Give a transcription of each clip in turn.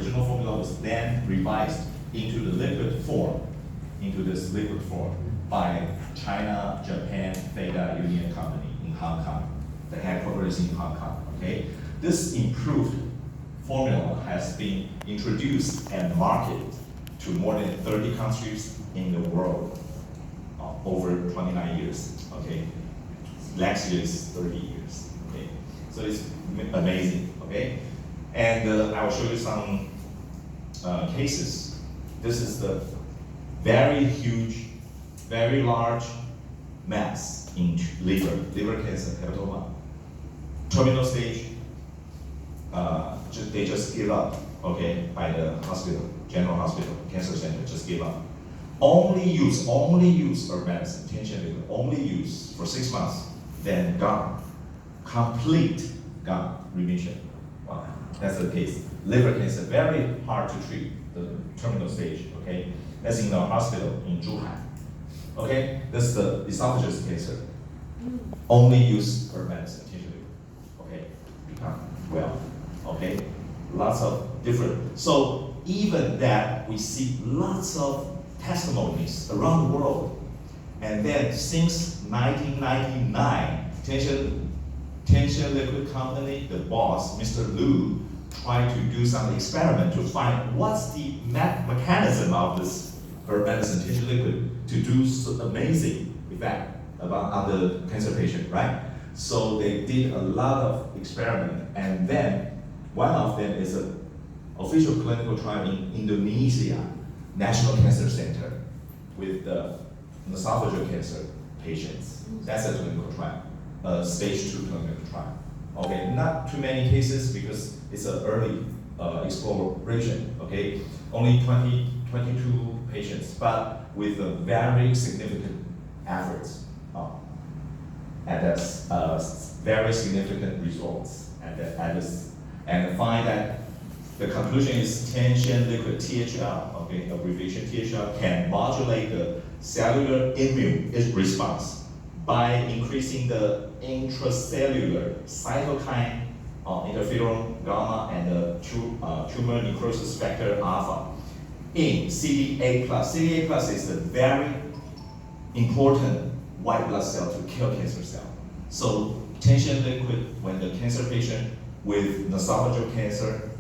original formula was then revised into the liquid form, by China, Japan, Theta Union Company in Hong Kong. The headquarters in Hong Kong, okay? This improved formula has been introduced and marketed to more than 30 countries in the world over 29 years, okay? Next year is 30 years, okay? So it's amazing, okay? And I will show you some cases. This is the very huge, very large mass in liver cancer, hepatoma. Terminal stage, they just give up, okay, by the hospital, general hospital, cancer center, just give up. Only use herb medicine, tension liquid, only use for 6 months, then gone. Complete gone, remission. Wow, that's the case. Liver cancer, very hard to treat, the terminal stage, okay? That's in our hospital in Zhuhai. Okay, this is the esophagus cancer. Only use herb medicine, tension liquid, okay? Become well, okay? Lots of different, so even that, we see lots of testimonies around the world. And then since 1999, tension liquid company, the boss, Mr. Lu, tried to do some experiment to find what's the mechanism of this herb medicine tension liquid to do so amazing effect on the cancer patient, right? So they did a lot of experiment, and then one of them is an official clinical trial in Indonesia, National Cancer Center, with the esophageal cancer patients. That's a clinical trial, stage 2 clinical trial. Okay, not too many cases because it's an early exploration, okay? Only 22 patients, but with a very significant efforts and that's very significant results and find that the conclusion is tension liquid THL, okay, abbreviation THL, can modulate the cellular immune response by increasing the intracellular cytokine interferon gamma and the tumor necrosis factor alpha in CD8+. CD8+ is a very important white blood cell to kill cancer cell. So tension liquid, when the cancer patient with esophageal cancer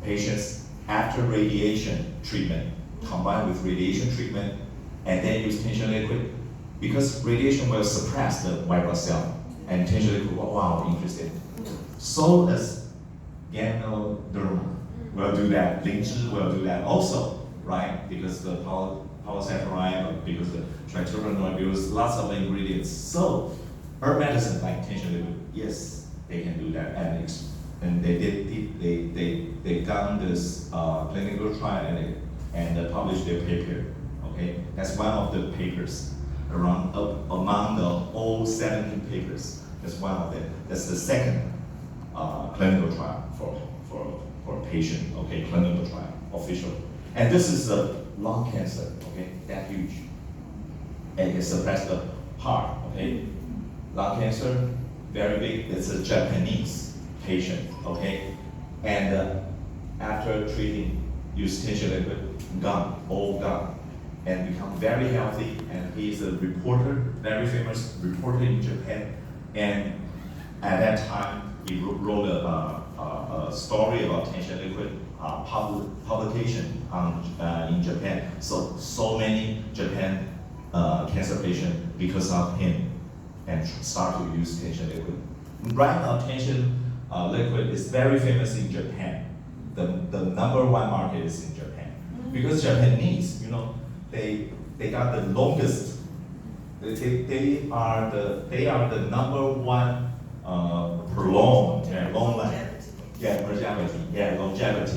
patients after radiation treatment, combined with radiation treatment, and then use tension liquid, because radiation will suppress the white blood cell, and tension liquid will, wow, increase it. So does ganoderma will do that, Lingzhi will do that also, right? Because the polysaccharide, because the triterpenoid, because lots of ingredients. So herb medicine like tension liquid, yes, they can do that, and they done this clinical trial and published their paper. Okay, that's one of the papers among the all 17 papers. That's one of them. That's the second clinical trial for a patient. Okay, clinical trial, official. And this is the lung cancer. Okay, that huge, and it suppressed the heart. Okay, lung cancer, very big. It's a Japanese patient, okay? And after treating, use tension liquid, gone, all gone, and become very healthy. And he's a reporter, very famous reporter in Japan. And at that time, he wrote a story about tension liquid publication in Japan. So many Japan cancer patients, because of him, and start to use tension liquid. Right now, tension liquid is very famous in Japan. The number 1 market is in Japan. Because Japanese, they got the longest, they are the number 1 prolonged, long life. Longevity.